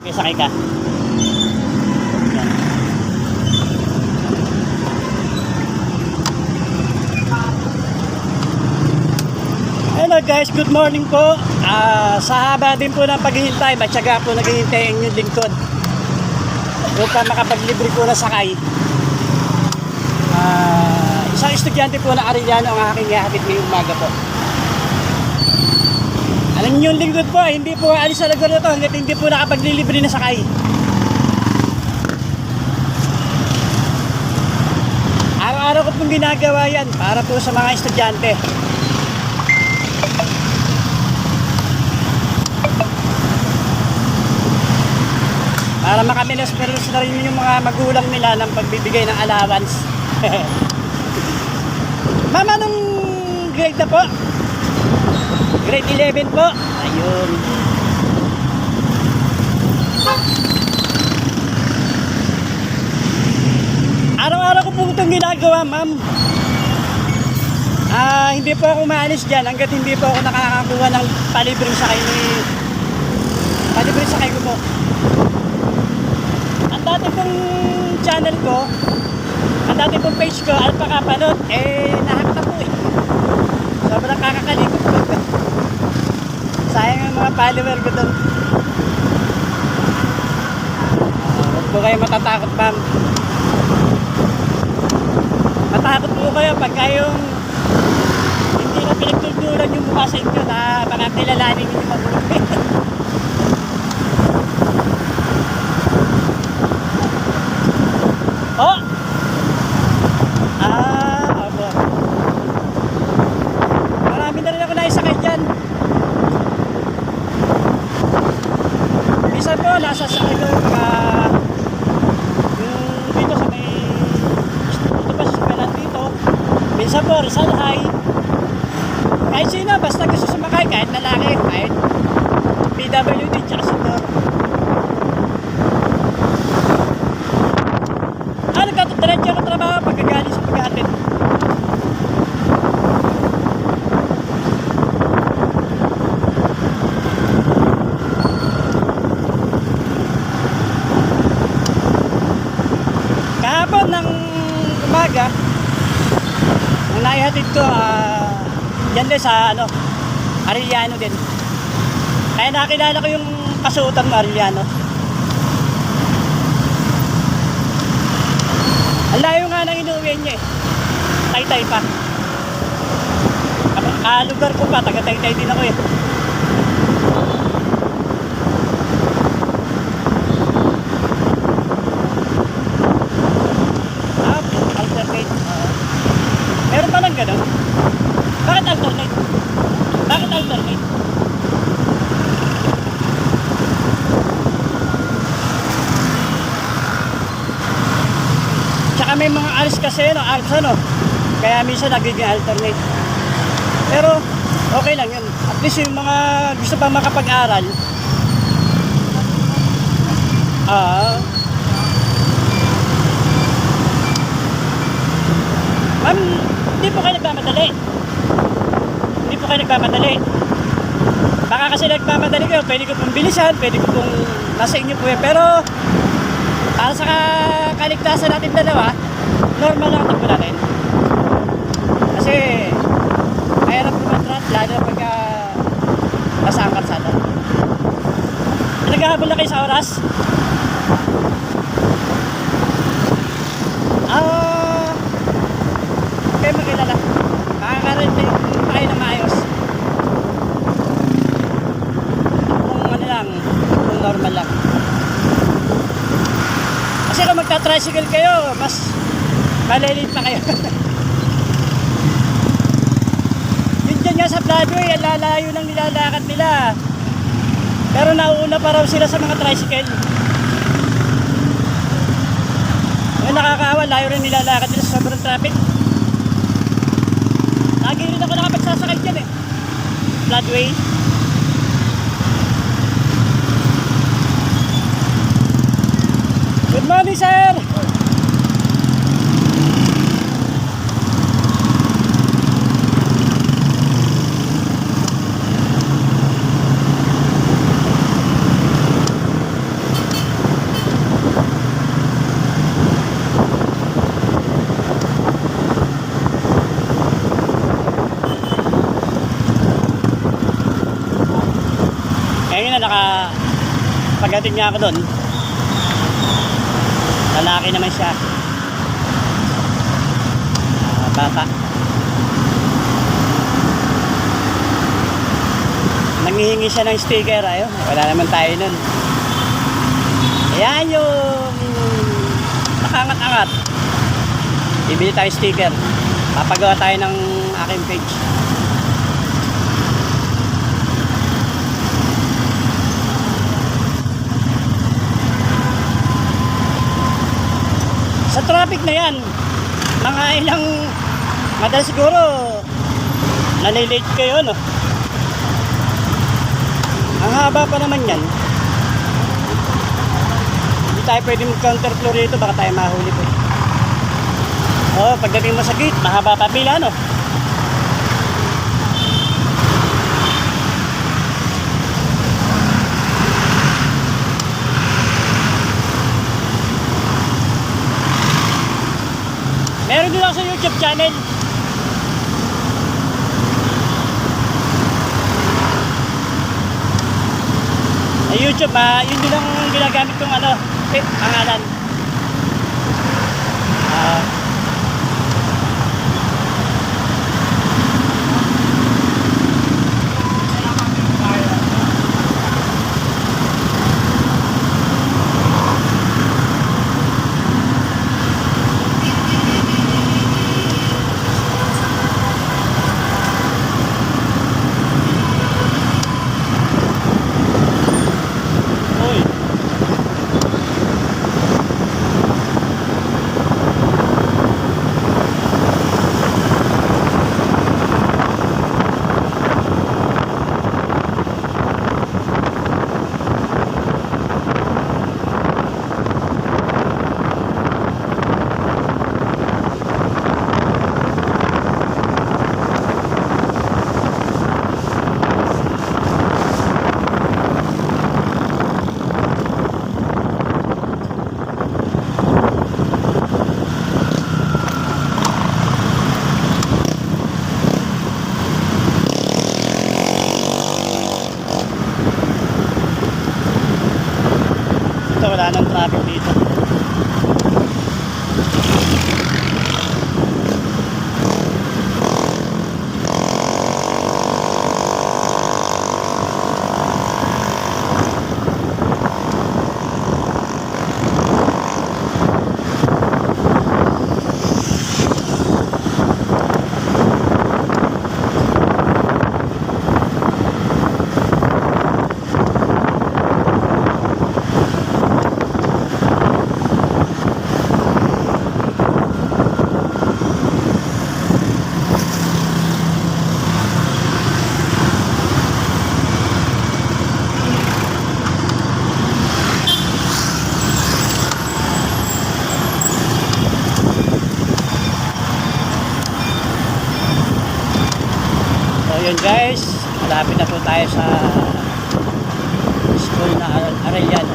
Sakay ka. Yan. Hello guys, good morning po. Sa haba din po ng paghihintay, matyaga po naghihintay ang inyong lingkod upang makapaglibre po na sakay. Isang estudyante po na Arellano ang aking ihahatid ngayong umaga po. Alam niyo yung lingkod po, hindi po alis sa lugar na to hanggat hindi po nakapaglilibre na sakay. Araw-araw ko pong ginagawa yan para po sa mga estudyante. Para makamilos-milos na rin yung mga magulang nila ng pagbibigay ng allowance. Ma'am, anong grade na po? Grade 11 po. Ayun. Araw-araw ko po itong ginagawa, ma'am. Hindi po ako maalis dyan hanggat hindi po ako nakakakuha ng palibreng sakay palibreng sakay ko po. Ang dati pong channel ko, ang dati pong page ko, Alpaka Panot, nahack na po eh. Sobrang kakakalikot po. Sayang ang mga follower ko doon. Huwag po kayo matatakot, ma'am. Matakot po kayo pag kayong hindi na pinagtulturan yung mukha sa inyo na mga kilalanin yung mabuti. Oh! Opo. Marami na rin ako naisakay dyan. Minsan po, nasa sakay ko yung dito sa may dito pa sa kanan dito. Minsan po, Rizal High. Kahit sino, basta gusto sumakay, kahit lalaki, kahit PWD, tsaka senior. Nagkatadiretso ako trabaho pagkagaling sa pag-aatid. Kahapon ng umaga, nung naihatid ko, yan din sa Arellano din. Kaya nakilala ko yung kasuotan mo, Arellano. Ang layo nga nang inuwi niya eh. Taytay pa. Lugar ko pa, taga Taytay din ako eh. Alternate. Meron pa lang gano'n? Bakit alternate? Bakit alternate? May mga alis kasi kaya minsan nagiging alternate, pero okay lang yun, at least yung mga gusto pa makapag-aral ma'am, hindi po kayo nagmamadali, baka kasi nagmamadali kayo, pwede ko pong bilisan, pwede ko pong nasa inyo po yan, pero para sa kaligtasan natin dalawa, normal lang ang takbo natin. Kasi mahirap lumatrat, lalo pagka nasa ang kalsada. Naghahabol na kayo sa oras? Kayo magkilala. Makakarating tayo na maayos. Kung normal lang. Kasi kung magta-tricycle kayo, mas malilit pa kayo. Yun dyan nga sa Broadway, ang lalayo ng nilalakad nila. Pero nauuna pa raw sila sa mga tricycle. Yung nakakaawa, layo rin nilalakad nila sa sobrang traffic. Lagi rin ako nakapagsasakay dyan eh. Broadway. Good morning, sir! pagdating niya ako doon, lalaki naman siya. Bata. Nanghihingi siya ng sticker. Ayun, wala naman tayo nun. Ayan yung nakangat-angat. Bibili tayo sticker. Papagawa tayo ng aking page. Sa traffic na yan, mga ilang madalas siguro nalilate kayo, no? Ang haba pa naman yan. Hindi tayo pwede mag-counterflow rito, baka tayo mahuli po. Oh, pagdating mo sa gate, mahaba pa pila, no? Meron din ako sa YouTube channel. Sa YouTube, yun din ang ginagamit kong pangalan. Wala nang traffic dito. Yun guys, malapit na po tayo sa school na Arellano.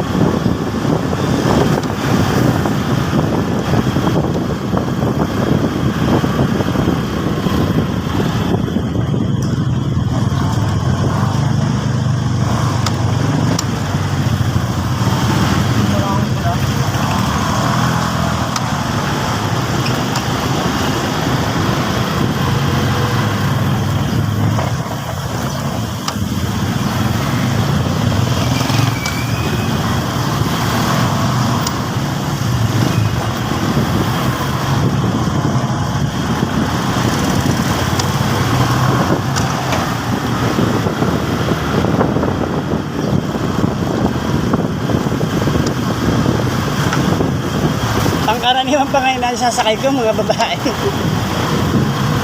Pangkaraniwan pa ngayon na sasakay ko mga babae.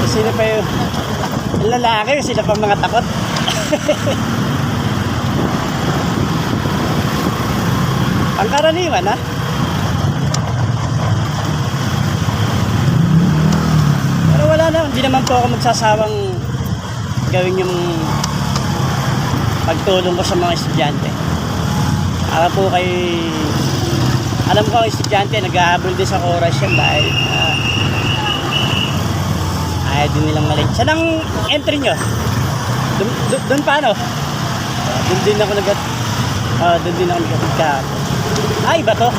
Sila pa yung lalaki, sila pa mga takot. Pangkaraniwan ha. Pero wala na, hindi naman po ako magsasawang gawin yung pagtulong ko sa mga estudyante. Para po kay alam ko ang estudyante nag-ahabol din sa oras yan dahil ayaw din nilang malate. Saan ang entry nyo? Doon paano? Doon din ako Doon din ako nagkatid ka. Ay, ba to?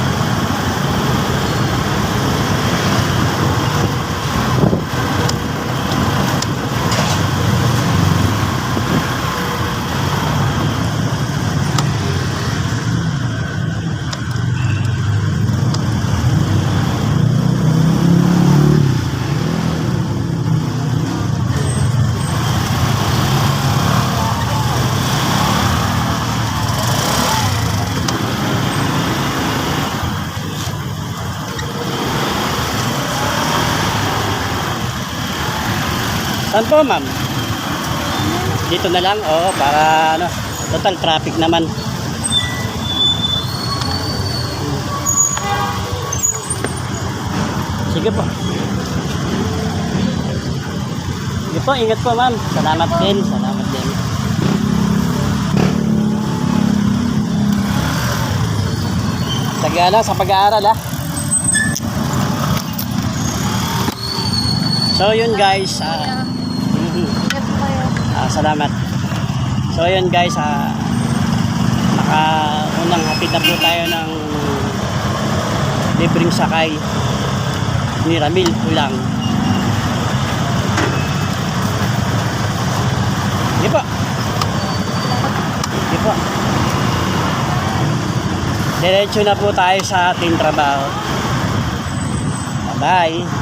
Saan po, ma'am? Dito na lang, oo, para ano, total traffic naman. Sige po. Sige po, ingat po, ma'am. Salamat din, salamat din. Sagala sa pag-aaral, ha. So yun guys, Ingat po kayo. salamat. So yun guys, nakaunang hatid na po tayo ng libreng sakay ni Ramil Ulang. Sige po. Sige po. Diretso na po tayo sa ating trabaho. Bye-bye.